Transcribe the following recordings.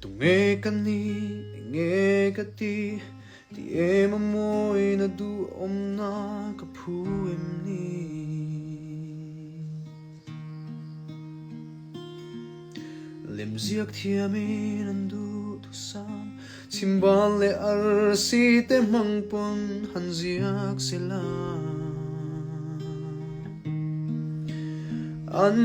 Tu nghe kan ni nghe ka ti em amoy na du om na ka phu em ni lem ziak thiamin an du tu sam chimbal le ar si te mangpon han ziak sila an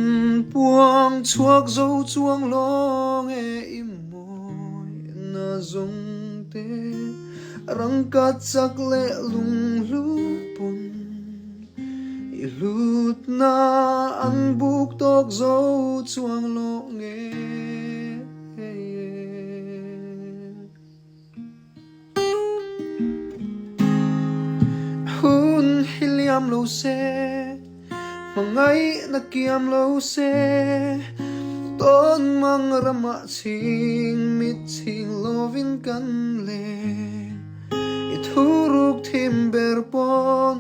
puang chuak zo chuang long e imoy na zong te rang ka chak le lung lu pun ilut na an buk tok zo chuang long e hun hiliam lo se mangai na kiam lo se ton mang rama Chhingmit ching lovin kan le ithuruk thim ber pon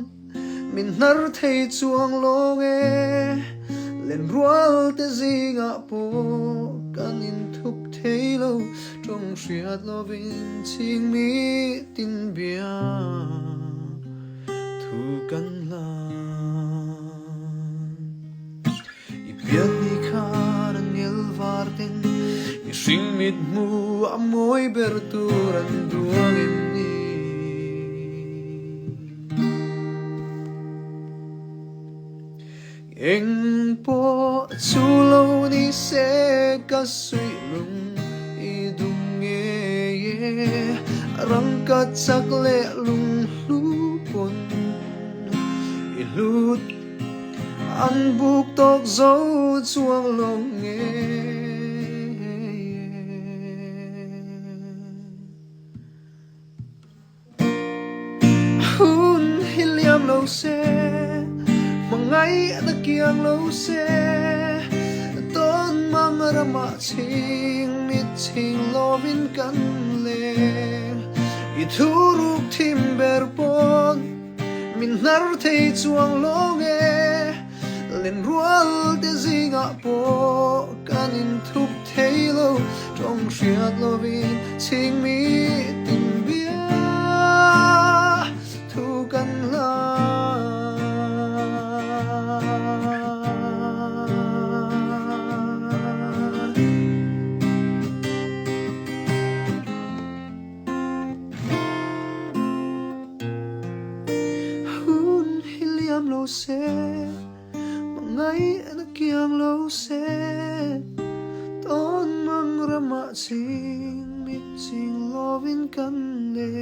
min nar thei chuang long e len rual te zinga po kan in thup thei lo trong hriat lovin Chhingmit tin bia thu kan la Biat ni khan ang elvarten ni Chhingmit mu amoy berturan duang imni eng po chulo ni se kasui lung idung ye rang ka chak le lung lu pon ilut an buk tok zo chuang long nghe hun hiliam lo se mangai na kiang lo se ton mang rama Chhingmit ching lovin kan le ithuruk thim ber pon min nar thei chuang long e len rual te zinga po kan in thup thei lo trong hriat lovin Chhingmit tin bia thu kan la hun hiliam lo se ngay na kiang lo se ton mang rama Chhingmit ching lovin kan le